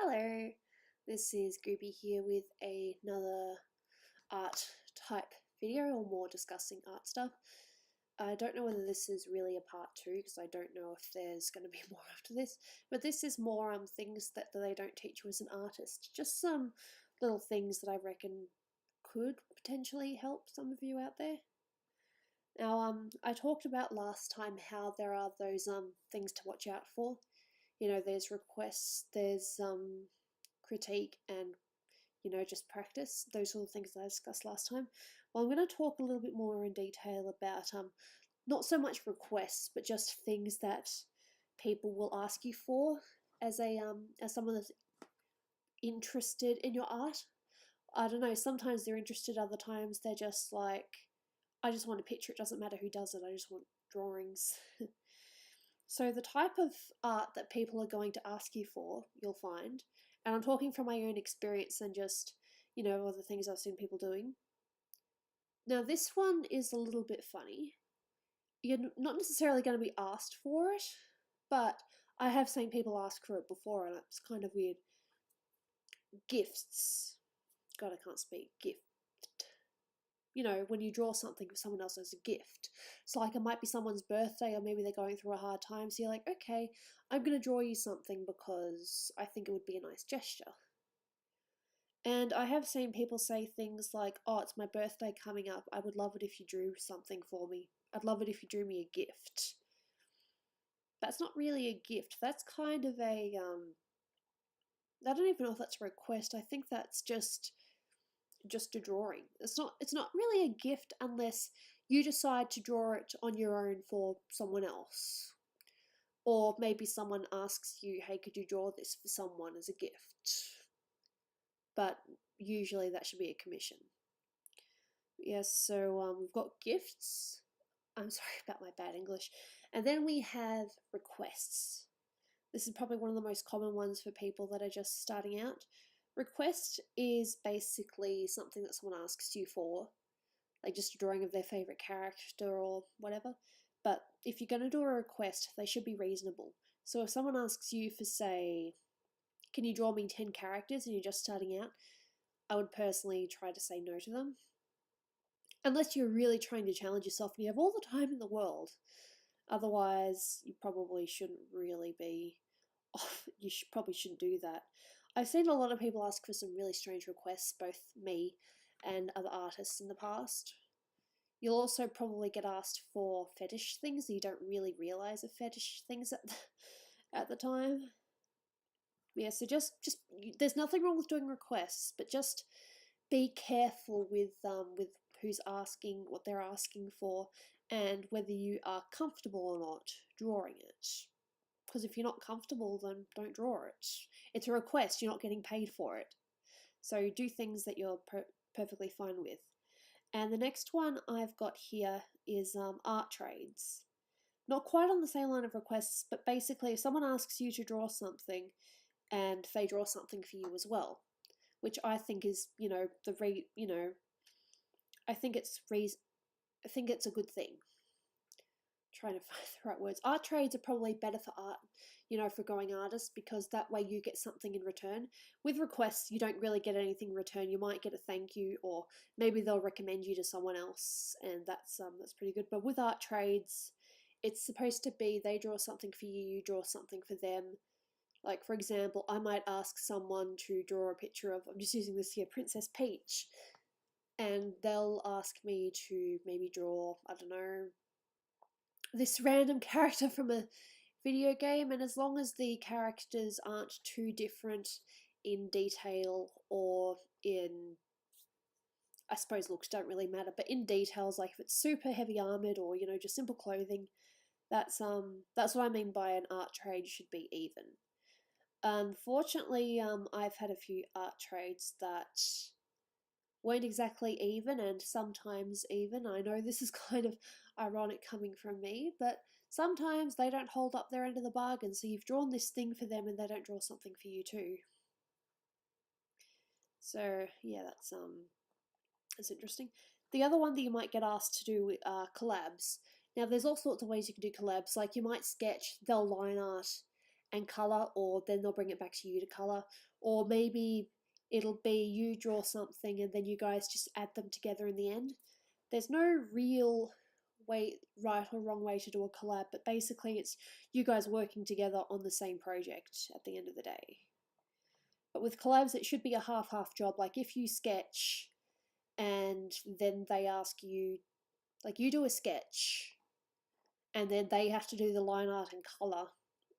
Hello, this is Groupie here with another art type video, or more discussing art stuff. I don't know whether this is really a part 2 because I don't know if there's going to be more after this, but this is more things that they don't teach you as an artist. Just some little things that I reckon could potentially help some of you out there. Now, I talked about last time how there are those things to watch out for. You know, there's requests, there's critique, and just practice. Those are the things that I discussed last time. Well, I'm going to talk a little bit more in detail about not so much requests, but just things that people will ask you for as someone that's interested in your art. I don't know, sometimes they're interested, other times they're just like, I just want a picture, it doesn't matter who does it, I just want drawings. So the type of art that people are going to ask you for, you'll find, and I'm talking from my own experience and just, other things I've seen people doing. Now this one is a little bit funny. You're not necessarily going to be asked for it, but I have seen people ask for it before and it's kind of weird. Gifts. God, I can't speak. Gift. When you draw something for someone else as a gift. So like it might be someone's birthday, or maybe they're going through a hard time, so you're like, okay, I'm going to draw you something because I think it would be a nice gesture. And I have seen people say things like, oh, it's my birthday coming up, I would love it if you drew something for me. I'd love it if you drew me a gift. That's not really a gift, that's kind of a, I don't even know if that's a request, I think that's just a drawing. It's not really a gift unless you decide to draw it on your own for someone else. Or maybe someone asks you, hey, could you draw this for someone as a gift? But usually that should be a commission. Yes, so we've got gifts. I'm sorry about my bad English. And then we have requests. This is probably one of the most common ones for people that are just starting out. Request is basically something that someone asks you for, like just a drawing of their favourite character or whatever. But if you're going to do a request, they should be reasonable. So if someone asks you for, say, can you draw me 10 characters and you're just starting out, I would personally try to say no to them. Unless you're really trying to challenge yourself and you have all the time in the world. Otherwise, you probably shouldn't really be, probably shouldn't do that. I've seen a lot of people ask for some really strange requests, both me and other artists in the past. You'll also probably get asked for fetish things that you don't really realise are fetish things at the time. Yeah, so just there's nothing wrong with doing requests, but just be careful with who's asking, what they're asking for, and whether you are comfortable or not drawing it. Because if you're not comfortable, then don't draw it. It's a request, you're not getting paid for it. So do things that you're perfectly fine with. And the next one I've got here is art trades. Not quite on the same line of requests, but basically if someone asks you to draw something and they draw something for you as well, which I think is, I think it's a good thing. Trying to find the right words. Art trades are probably better for art, for growing artists, because that way you get something in return. With requests, you don't really get anything in return. You might get a thank you, or maybe they'll recommend you to someone else, and that's pretty good. But with art trades, it's supposed to be they draw something for you, you draw something for them. Like, for example, I might ask someone to draw a picture of, I'm just using this here, Princess Peach, and they'll ask me to maybe draw, I don't know, this random character from a video game, and as long as the characters aren't too different in detail or in, I suppose looks don't really matter, but in details, like if it's super heavy armored or just simple clothing, that's what I mean by an art trade should be even. Unfortunately, I've had a few art trades that weren't exactly even, and sometimes even. I know this is kind of ironic coming from me, but sometimes they don't hold up their end of the bargain, so you've drawn this thing for them and they don't draw something for you too. So yeah, that's interesting. The other one that you might get asked to do are collabs. Now there's all sorts of ways you can do collabs, like you might sketch, they'll line art, and colour, or then they'll bring it back to you to colour, or maybe it'll be you draw something and then you guys just add them together in the end. There's no real right or wrong way to do a collab, but basically it's you guys working together on the same project at the end of the day. But with collabs, it should be a half-half job. Like if you sketch and then they ask you, like you do a sketch and then they have to do the line art and colour,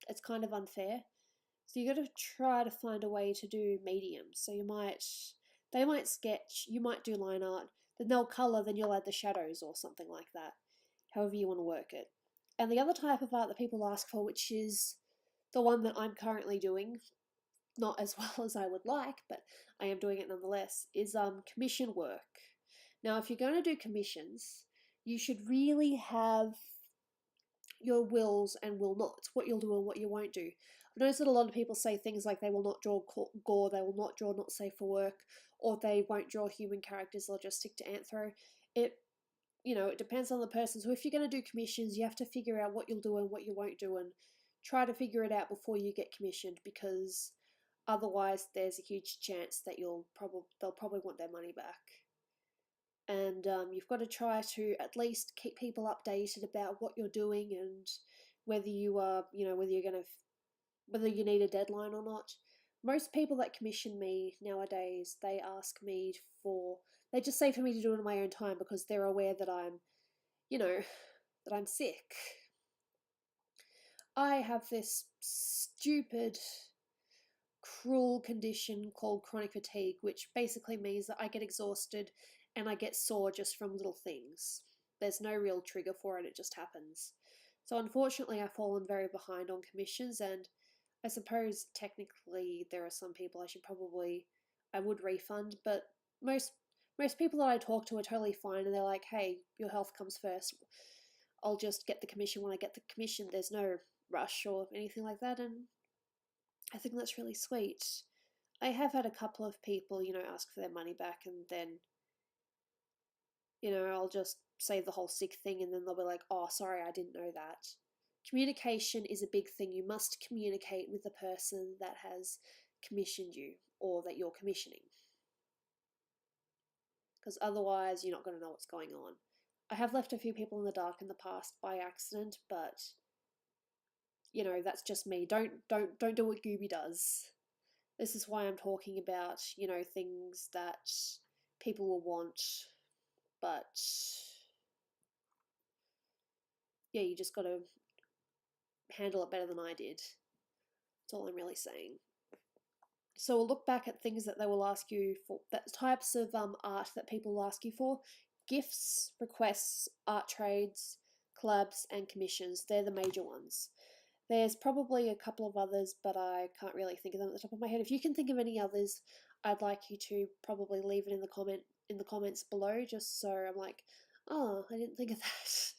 it's kind of unfair. So you got to try to find a way to do mediums. So they might sketch, you might do line art, then they'll colour, then you'll add the shadows or something like that, however you want to work it. And the other type of art that people ask for, which is the one that I'm currently doing, not as well as I would like, but I am doing it nonetheless, is commission work. Now, if you're going to do commissions, you should really have your wills and will nots, what you'll do and what you won't do. I've noticed that a lot of people say things like they will not draw gore, they will not draw not safe for work, or they won't draw human characters, they'll just stick to anthro. It depends on the person. So if you're going to do commissions, you have to figure out what you'll do and what you won't do, and try to figure it out before you get commissioned, because otherwise there's a huge chance that they'll probably want their money back. And you've got to try to at least keep people updated about what you're doing and whether you are, whether you need a deadline or not. Most people that commission me nowadays, they just say for me to do it on my own time because they're aware that I'm sick. I have this stupid, cruel condition called chronic fatigue, which basically means that I get exhausted and I get sore just from little things. There's no real trigger for it, it just happens. So unfortunately I've fallen very behind on commissions, and I suppose technically there are some people I would refund, but most people that I talk to are totally fine, and they're like, hey, your health comes first. I'll just get the commission when I get the commission. There's no rush or anything like that, and I think that's really sweet. I have had a couple of people, ask for their money back, and then I'll just say the whole sick thing, and then they'll be like, oh, sorry, I didn't know that. Communication is a big thing. You must communicate with the person that has commissioned you or that you're commissioning, because otherwise you're not going to know what's going on. I have left a few people in the dark in the past by accident, but that's just me. Don't do what Gooby does. This is why I'm talking about, things that people will want, but yeah, you just got to handle it better than I did. That's all I'm really saying. So we'll look back at things that they will ask you for, that types of art that people will ask you for: gifts, requests, art trades, collabs, and commissions. They're the major ones. There's probably a couple of others, but I can't really think of them at the top of my head. If you can think of any others, I'd like you to probably leave it in the comments below, just so I'm like, oh, I didn't think of that.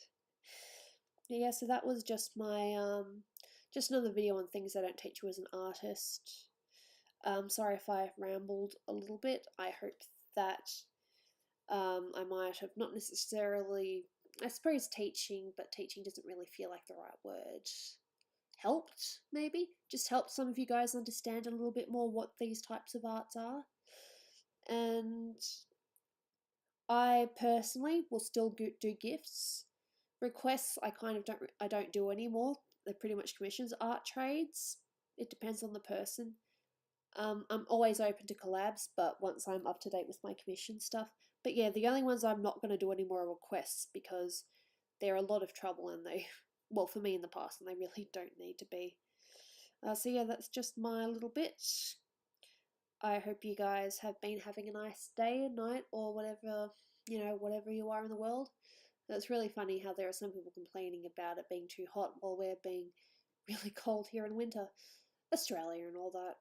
Yeah, so that was just my just another video on things I don't teach you as an artist. Sorry if I rambled a little bit. I hope that I might have not necessarily, I suppose teaching, but teaching doesn't really feel like the right word. Helped, maybe? Just helped some of you guys understand a little bit more what these types of arts are. And I personally will still do gifts. Requests, I don't do anymore. They're pretty much commissions. Art trades, it depends on the person. I'm always open to collabs, but once I'm up to date with my commission stuff. But yeah, the only ones I'm not going to do anymore are requests, because they're a lot of trouble, and they, well, for me in the past, and they really don't need to be. So yeah, that's just my little bit. I hope you guys have been having a nice day, night, or whatever, whatever you are in the world. It's really funny how there are some people complaining about it being too hot while we're being really cold here in winter. Australia and all that.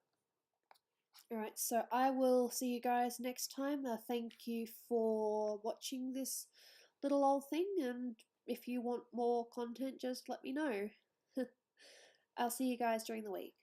Alright, so I will see you guys next time. Thank you for watching this little old thing, and if you want more content, just let me know. I'll see you guys during the week.